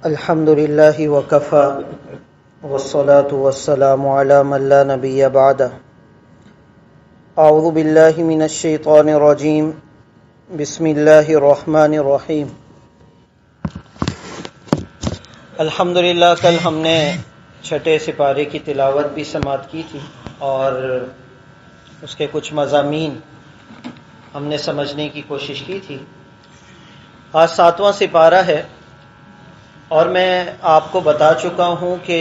الحمد للہ وکفی والصلاة والسلام علی من لا نبی بعدہ اعوذ باللہ من الشیطان الرجیم بسم اللہ الرحمن الرحیم۔ الحمدللہ کل ہم نے چھٹے سپارے کی تلاوت بھی سماعت کی تھی اور اس کے کچھ مضامین ہم نے سمجھنے کی کوشش کی تھی۔ آج 7واں سپارہ ہے اور میں آپ کو بتا چکا ہوں کہ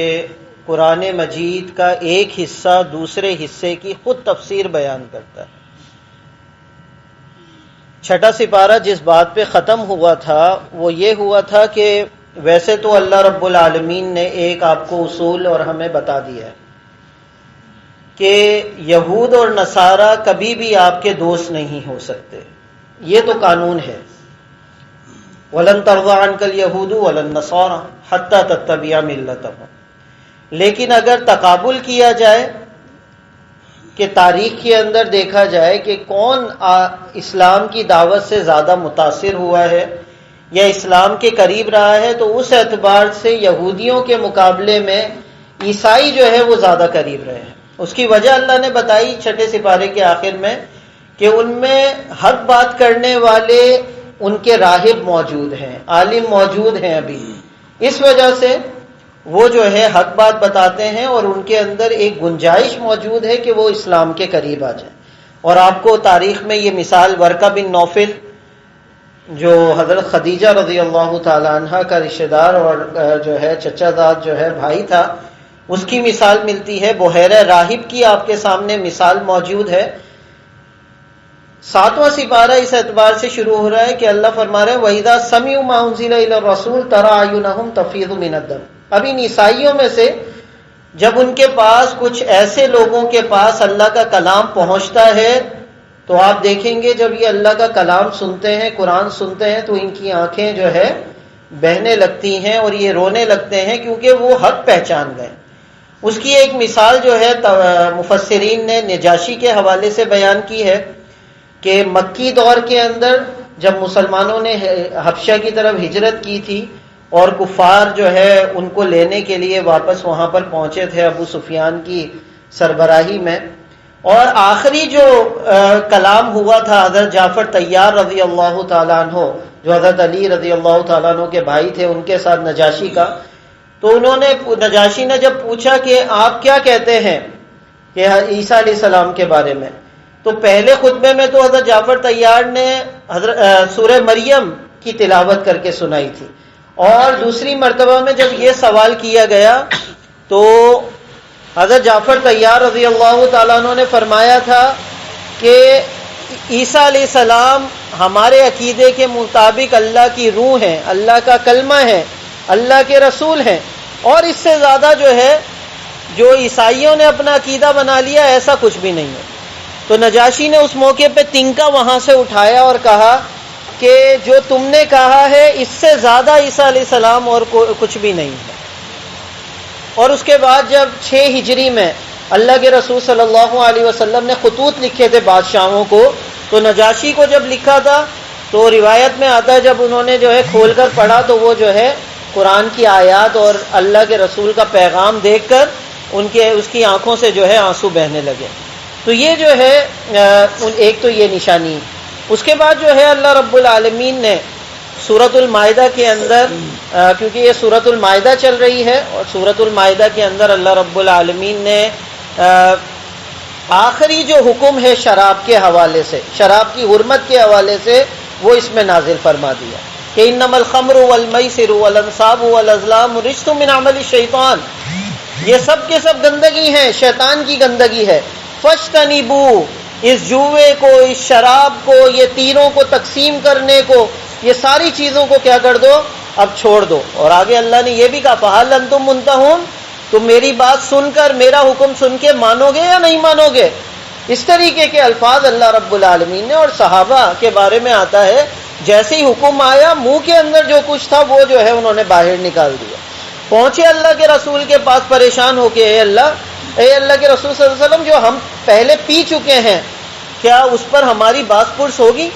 قرآن مجید کا ایک حصہ دوسرے حصے کی خود تفسیر بیان کرتا ہے۔ چھٹا سپارہ جس بات پہ ختم ہوا تھا وہ یہ ہوا تھا کہ ویسے تو اللہ رب العالمین نے ایک آپ کو اصول اور ہمیں بتا دیا ہے کہ یہود اور نصارہ کبھی بھی آپ کے دوست نہیں ہو سکتے، یہ تو قانون ہے۔ وَلَن تَرْضَىٰ عَنْكَ الْيَهُودُ وَلَا النَّصَارَىٰ حَتَّىٰ تَتَّبِعَ مِلَّتَهُمْ، لیکن اگر تقابل کیا جائے کہ تاریخ کے اندر دیکھا جائے کہ کون اسلام کی دعوت سے زیادہ متاثر ہوا ہے یا اسلام کے قریب رہا ہے تو اس اعتبار سے یہودیوں کے مقابلے میں عیسائی جو ہے وہ زیادہ قریب رہے ہیں۔ اس کی وجہ اللہ نے بتائی چھٹے سپارے کے آخر میں کہ ان میں حق بات کرنے والے ان کے راہب موجود ہیں، عالم موجود ہیں ابھی، اس وجہ سے وہ جو ہے حق بات بتاتے ہیں اور ان کے اندر ایک گنجائش موجود ہے کہ وہ اسلام کے قریب آ جائیں۔ اور آپ کو تاریخ میں یہ مثال ورقہ بن نوفل جو حضرت خدیجہ رضی اللہ تعالی عنہ کا رشتہ دار اور جو ہے چچا زاد جو ہے بھائی تھا، اس کی مثال ملتی ہے۔ بحیرہ راہب کی آپ کے سامنے مثال موجود ہے۔ 7واں سپارہ اس اعتبار سے شروع ہو رہا ہے کہ اللہ فرما رہے ہیں وَإِذَا سَمِعُوا مَا أُنزِلَ إِلَى الرَّسُولِ تَرَىٰ أَعْيُنَهُمْ تَفِيضُ مِنَ الدَّمْعِ۔ اب ان عیسائیوں میں سے جب ان کے پاس کچھ ایسے لوگوں کے پاس اللہ کا کلام پہنچتا ہے تو آپ دیکھیں گے جب یہ اللہ کا کلام سنتے ہیں، قرآن سنتے ہیں تو ان کی آنکھیں جو ہے بہنے لگتی ہیں اور یہ رونے لگتے ہیں کیونکہ وہ حق پہچان گئے۔ اس کی ایک مثال جو ہے مفسرین نے نجاشی کے حوالے سے بیان کی ہے کہ مکی دور کے اندر جب مسلمانوں نے حبشہ کی طرف ہجرت کی تھی اور کفار جو ہے ان کو لینے کے لیے واپس وہاں پر پہنچے تھے ابو سفیان کی سربراہی میں، اور آخری جو کلام ہوا تھا حضرت جعفر طیار رضی اللہ تعالیٰ عنہ جو حضرت علی رضی اللہ تعالیٰ عنہ کے بھائی تھے ان کے ساتھ نجاشی کا، تو نجاشی نے جب پوچھا کہ آپ کیا کہتے ہیں کہ عیسیٰ علیہ السلام کے بارے میں، تو پہلے خطبے میں تو حضرت جعفر طیار نے سورہ مریم کی تلاوت کر کے سنائی تھی، اور دوسری مرتبہ میں جب یہ سوال کیا گیا تو حضرت جعفر طیار رضی اللہ تعالیٰ عنہ نے فرمایا تھا کہ عیسیٰ علیہ السلام ہمارے عقیدے کے مطابق اللہ کی روح ہے، اللہ کا کلمہ ہے، اللہ کے رسول ہیں، اور اس سے زیادہ جو ہے جو عیسائیوں نے اپنا عقیدہ بنا لیا ایسا کچھ بھی نہیں ہے۔ تو نجاشی نے اس موقع پہ تنکا وہاں سے اٹھایا اور کہا کہ جو تم نے کہا ہے اس سے زیادہ عیسیٰ علیہ السلام اور کچھ بھی نہیں ہے۔ اور اس کے بعد جب 6 ہجری میں اللہ کے رسول صلی اللہ علیہ وسلم نے خطوط لکھے تھے بادشاہوں کو، تو نجاشی کو جب لکھا تھا تو روایت میں آتا ہے جب انہوں نے جو ہے کھول کر پڑھا تو وہ جو ہے قرآن کی آیات اور اللہ کے رسول کا پیغام دیکھ کر اس کی آنکھوں سے جو ہے آنسو بہنے لگے۔ تو یہ جو ہے ایک تو یہ نشانی۔ اس کے بعد جو ہے اللہ رب العالمین نے سورۃ المائدہ کے اندر، کیونکہ یہ سورۃ المائدہ چل رہی ہے، اور سورۃ المائدہ کے اندر اللہ رب العالمین نے آخری جو حکم ہے شراب کے حوالے سے، شراب کی حرمت کے حوالے سے، وہ اس میں نازل فرما دیا کہ انما الخمر والمیسر والانصاب والازلام رجس من عمل الشیطان، یہ سب کے سب گندگی ہیں، شیطان کی گندگی ہے۔ فاجتنبوا، اس جوئے کو، اس شراب کو، یہ تیروں کو تقسیم کرنے کو، یہ ساری چیزوں کو کیا کر دو، اب چھوڑ دو۔ اور آگے اللہ نے یہ بھی کہا فہل انتم منتہون، تم میری بات سن کر، میرا حکم سن کے مانو گے یا نہیں مانو گے؟ اس طریقے کے الفاظ اللہ رب العالمین نے، اور صحابہ کے بارے میں آتا ہے جیسے ہی حکم آیا منہ کے اندر جو کچھ تھا وہ جو ہے انہوں نے باہر نکال دیا۔ پہنچے اللہ کے رسول کے پاس پریشان ہو کے، اے اللہ کے رسول صلی اللہ علیہ وسلم جو ہم پہلے پی چکے ہیں کیا اس پر ہماری باس پرس ہوگی؟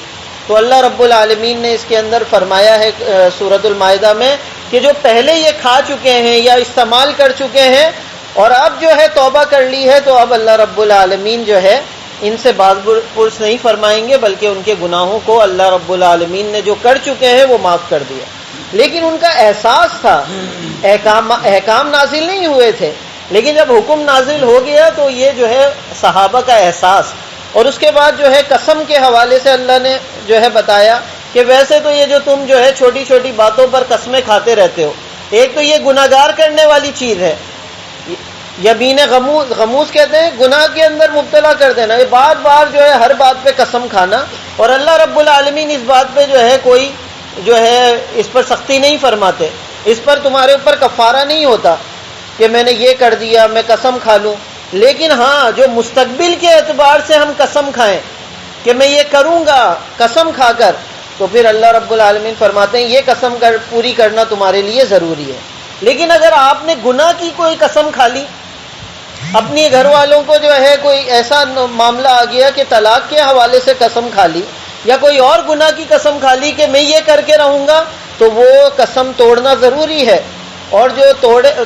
تو اللہ رب العالمین نے اس کے اندر فرمایا ہے سورۃ المائدہ میں کہ جو پہلے یہ کھا چکے ہیں یا استعمال کر چکے ہیں اور اب جو ہے توبہ کر لی ہے، تو اب اللہ رب العالمین جو ہے ان سے باز پرس نہیں فرمائیں گے، بلکہ ان کے گناہوں کو اللہ رب العالمین نے جو کر چکے ہیں وہ معاف کر دیا۔ لیکن ان کا احساس تھا، احکام نازل نہیں ہوئے تھے، لیکن جب حکم نازل ہو گیا تو یہ جو ہے صحابہ کا احساس۔ اور اس کے بعد جو ہے قسم کے حوالے سے اللہ نے جو ہے بتایا کہ ویسے تو یہ جو تم جو ہے چھوٹی چھوٹی باتوں پر قسمیں کھاتے رہتے ہو، ایک تو یہ گناہگار کرنے والی چیز ہے، یمین غموس کہتے ہیں گناہ کے اندر مبتلا کر دینا، یہ بار بار جو ہے ہر بات پہ قسم کھانا، اور اللہ رب العالمین اس بات پہ جو ہے کوئی جو ہے اس پر سختی نہیں فرماتے، اس پر تمہارے اوپر کفارہ نہیں ہوتا کہ میں نے یہ کر دیا میں قسم کھا لوں۔ لیکن ہاں جو مستقبل کے اعتبار سے ہم قسم کھائیں کہ میں یہ کروں گا قسم کھا کر، تو پھر اللہ رب العالمین فرماتے ہیں یہ قسم پوری کرنا تمہارے لیے ضروری ہے۔ لیکن اگر آپ نے گناہ کی کوئی قسم کھا لی، اپنی گھر والوں کو جو ہے کوئی ایسا معاملہ آ گیا کہ طلاق کے حوالے سے قسم کھا لی، یا کوئی اور گناہ کی قسم کھا لی کہ میں یہ کر کے رہوں گا، تو وہ قسم توڑنا ضروری ہے، اور جو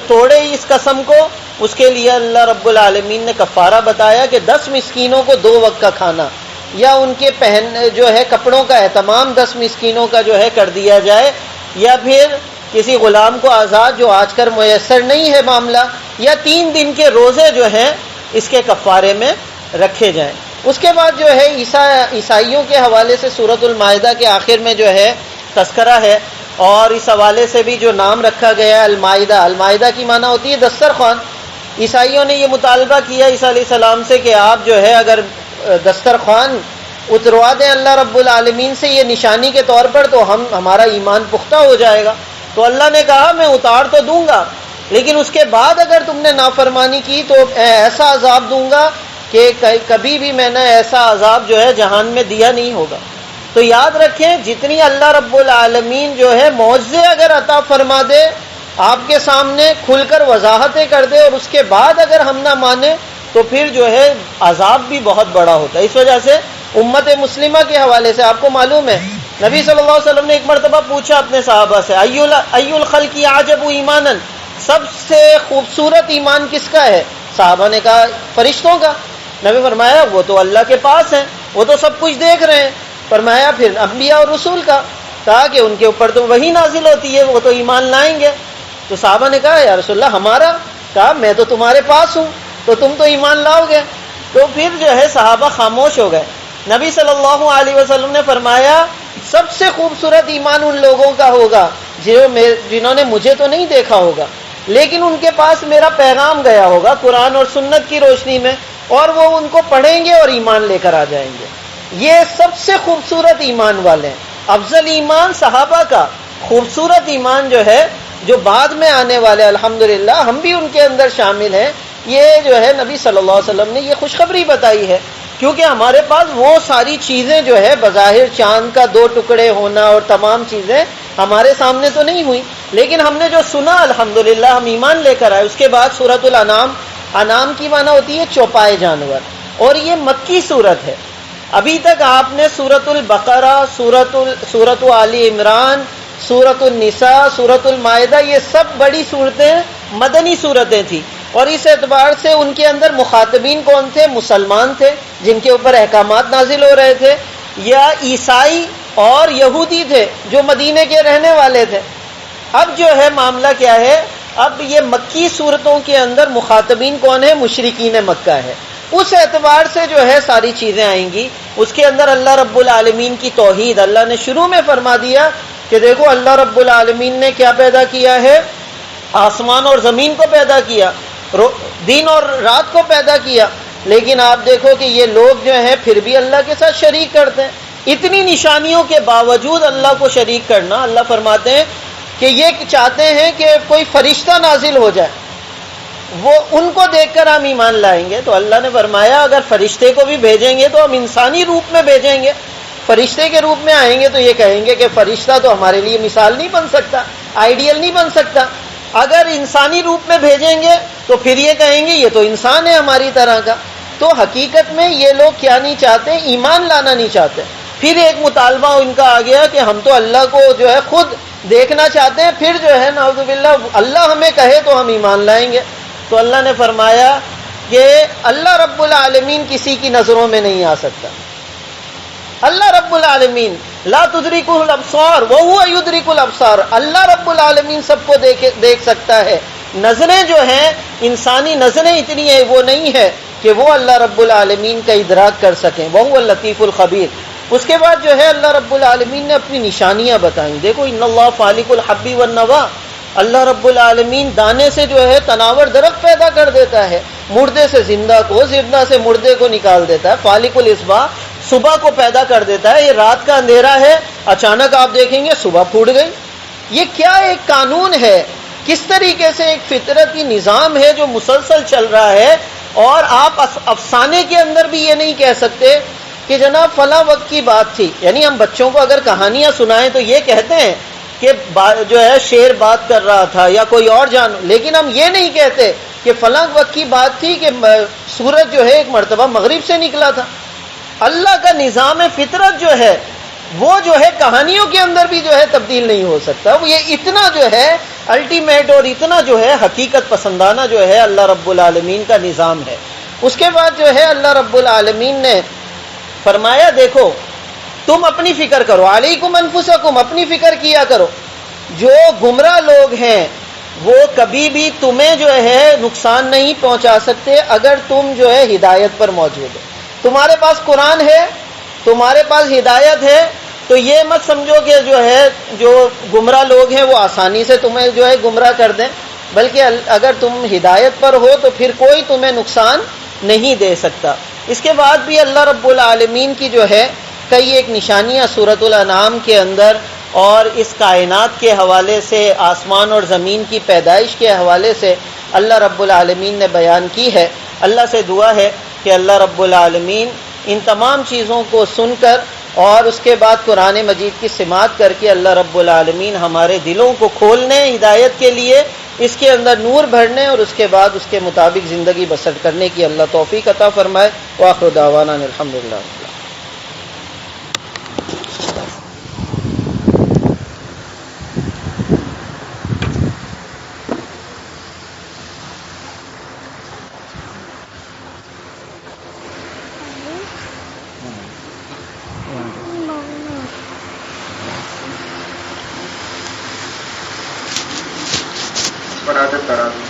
توڑے اس قسم کو، اس کے لیے اللہ رب العالمین نے کفارہ بتایا کہ 10 مسکینوں کو 2 وقت کا کھانا، یا ان کے جو ہے کپڑوں کا اہتمام 10 مسکینوں کا جو ہے کر دیا جائے، یا پھر کسی غلام کو آزاد جو آج کل میسر نہیں ہے معاملہ، یا 3 دن کے روزے جو ہیں اس کے کفارے میں رکھے جائیں۔ اس کے بعد جو ہے عیسائیوں کے حوالے سے سورۃ المائدہ کے آخر میں جو ہے تذکرہ ہے، اور اس حوالے سے بھی جو نام رکھا گیا ہے المائدہ، المائدہ کی معنی ہوتی ہے دسترخوان۔ عیسائیوں نے یہ مطالبہ کیا عیسیٰ علیہ السلام سے کہ آپ جو ہے اگر دسترخوان اتروا دیں اللہ رب العالمین سے یہ نشانی کے طور پر، تو ہمارا ایمان پختہ ہو جائے گا۔ تو اللہ نے کہا میں اتار تو دوں گا، لیکن اس کے بعد اگر تم نے نافرمانی کی تو ایسا عذاب دوں گا کہ کبھی بھی میں نے ایسا عذاب جو ہے جہان میں دیا نہیں ہوگا۔ تو یاد رکھیں جتنی اللہ رب العالمین جو ہے معجزے اگر عطا فرما دے، آپ کے سامنے کھل کر وضاحتیں کر دے، اور اس کے بعد اگر ہم نہ مانیں تو پھر جو ہے عذاب بھی بہت بڑا ہوتا ہے۔ اس وجہ سے امت مسلمہ کے حوالے سے آپ کو معلوم ہے نبی صلی اللہ علیہ وسلم نے ایک مرتبہ پوچھا اپنے صحابہ سے ای الخلق اعجب ایمانا، سب سے خوبصورت ایمان کس کا ہے؟ صحابہ نے کہا فرشتوں کا۔ نبی فرمایا وہ تو اللہ کے پاس ہیں، وہ تو سب کچھ دیکھ رہے ہیں۔ فرمایا پھر انبیاء اور رسول کا، کہا کہ ان کے اوپر تو وہی نازل ہوتی ہے، وہ تو ایمان لائیں گے۔ تو صحابہ نے کہا یا رسول اللہ ہمارا؟ کہا میں تو تمہارے پاس ہوں، تو تم تو ایمان لاؤ گے۔ تو پھر جو ہے صحابہ خاموش ہو گئے۔ نبی صلی اللہ علیہ وسلم نے فرمایا سب سے خوبصورت ایمان ان لوگوں کا ہوگا جنہوں نے مجھے تو نہیں دیکھا ہوگا، لیکن ان کے پاس میرا پیغام گیا ہوگا قرآن اور سنت کی روشنی میں، اور وہ ان کو پڑھیں گے اور ایمان لے کر آ جائیں گے۔ یہ سب سے خوبصورت ایمان والے ہیں۔ افضل ایمان صحابہ کا، خوبصورت ایمان جو ہے جو بعد میں آنے والے الحمدللہ ہم بھی ان کے اندر شامل ہیں، یہ جو ہے نبی صلی اللہ علیہ وسلم نے یہ خوشخبری بتائی ہے، کیونکہ ہمارے پاس وہ ساری چیزیں جو ہے بظاہر چاند کا 2 ٹکڑے ہونا اور تمام چیزیں ہمارے سامنے تو نہیں ہوئی، لیکن ہم نے جو سنا الحمدللہ ہم ایمان لے کر آئے۔ اس کے بعد سورۃ الانعام، انعام کی معنی ہوتی ہے چوپائے جانور، اور یہ مکی صورت ہے۔ ابھی تک آپ نے سورۃ البقرہ، سورۃ آل عمران، سورۃ النساء، سورۃ المائدہ، یہ سب بڑی صورتیں مدنی صورتیں تھیں، اور اس اعتبار سے ان کے اندر مخاطبین کون تھے؟ مسلمان تھے جن کے اوپر احکامات نازل ہو رہے تھے، یا عیسائی اور یہودی تھے جو مدینے کے رہنے والے تھے۔ اب جو ہے معاملہ کیا ہے، اب یہ مکی صورتوں کے اندر مخاطبین کون ہیں؟ مشرکین مکہ ہے۔ اس اعتبار سے جو ہے ساری چیزیں آئیں گی۔ اس کے اندر اللہ رب العالمین کی توحید اللہ نے شروع میں فرما دیا کہ دیکھو اللہ رب العالمین نے کیا پیدا کیا ہے، آسمان اور زمین کو پیدا کیا، دن اور رات کو پیدا کیا، لیکن آپ دیکھو کہ یہ لوگ جو ہیں پھر بھی اللہ کے ساتھ شریک کرتے ہیں۔ اتنی نشانیوں کے باوجود اللہ کو شریک کرنا، اللہ فرماتے ہیں کہ یہ چاہتے ہیں کہ کوئی فرشتہ نازل ہو جائے، وہ ان کو دیکھ کر ہم ایمان لائیں گے۔ تو اللہ نے فرمایا اگر فرشتے کو بھی بھیجیں گے تو ہم انسانی روپ میں بھیجیں گے، فرشتے کے روپ میں آئیں گے تو یہ کہیں گے کہ فرشتہ تو ہمارے لیے مثال نہیں بن سکتا، آئیڈیل نہیں بن سکتا۔ اگر انسانی روپ میں بھیجیں گے تو پھر یہ کہیں گے یہ تو انسان ہے ہماری طرح کا۔ تو حقیقت میں یہ لوگ کیا نہیں چاہتے؟ ایمان لانا نہیں چاہتے۔ پھر ایک مطالبہ ان کا آ گیا کہ ہم تو اللہ کو جو ہے خود دیکھنا چاہتے ہیں، پھر جو ہے نعوذ باللہ اللہ ہمیں کہے تو ہم ایمان لائیں گے۔ تو اللہ نے فرمایا کہ اللہ رب العالمین کسی کی نظروں میں نہیں آ سکتا۔ اللہ رب العالمین لا تدرکہ الابصار وہو یدرک الابصار، اللہ رب العالمین سب کو دیکھ سکتا ہے۔ نظریں جو ہیں، انسانی نظریں اتنی ہیں، وہ نہیں ہے کہ وہ اللہ رب العالمین کا ادراک کر سکیں۔ وہو اللطیف الخبیر۔ اس کے بعد جو ہے اللہ رب العالمین نے اپنی نشانیاں بتائیں۔ دیکھو ان اللہ فالق الحب والنوا، اللہ رب العالمین دانے سے جو ہے تناور درخت پیدا کر دیتا ہے، مردے سے زندہ کو، زندہ سے مردے کو نکال دیتا ہے۔ فالق الاصباح، صبح کو پیدا کر دیتا ہے۔ یہ رات کا اندھیرا ہے، اچانک آپ دیکھیں گے صبح پھوٹ گئی۔ یہ کیا ایک قانون ہے، کس طریقے سے ایک فطرتی نظام ہے جو مسلسل چل رہا ہے۔ اور آپ افسانے کے اندر بھی یہ نہیں کہہ سکتے کہ جناب فلاں وقت کی بات تھی۔ یعنی ہم بچوں کو اگر کہانیاں سنائیں تو یہ کہتے ہیں کہ جو ہے شیر بات کر رہا تھا یا کوئی اور لیکن ہم یہ نہیں کہتے کہ فلاں وقت کی بات تھی کہ سورج جو ہے ایک مرتبہ مغرب سے نکلا تھا۔ اللہ کا نظام فطرت جو ہے وہ جو ہے کہانیوں کے اندر بھی جو ہے تبدیل نہیں ہو سکتا۔ وہ یہ اتنا جو ہے الٹیمیٹ اور اتنا جو ہے حقیقت پسندانہ جو ہے اللہ رب العالمین کا نظام ہے۔ اس کے بعد جو ہے اللہ رب العالمین نے فرمایا دیکھو تم اپنی فکر کرو، علیکم انفسکم، اپنی فکر کیا کرو۔ جو گمراہ لوگ ہیں وہ کبھی بھی تمہیں جو ہے نقصان نہیں پہنچا سکتے اگر تم جو ہے ہدایت پر موجود ہو۔ تمہارے پاس قرآن ہے، تمہارے پاس ہدایت ہے، تو یہ مت سمجھو کہ جو ہے جو گمراہ لوگ ہیں وہ آسانی سے تمہیں جو ہے گمراہ کر دیں، بلکہ اگر تم ہدایت پر ہو تو پھر کوئی تمہیں نقصان نہیں دے سکتا۔ اس کے بعد بھی اللہ رب العالمین کی جو ہے کئی ایک نشانیاں سورۃ الانعام کے اندر اور اس کائنات کے حوالے سے، آسمان اور زمین کی پیدائش کے حوالے سے اللہ رب العالمین نے بیان کی ہے۔ اللہ سے دعا ہے کہ اللہ رب العالمین ان تمام چیزوں کو سن کر اور اس کے بعد قرآن مجید کی سماعت کر کے اللہ رب العالمین ہمارے دلوں کو کھولنے، ہدایت کے لیے اس کے اندر نور بھرنے اور اس کے بعد اس کے مطابق زندگی بسر کرنے کی اللہ توفیق عطا فرمائے۔ وآخر دعوانا الحمدللہ۔ برادر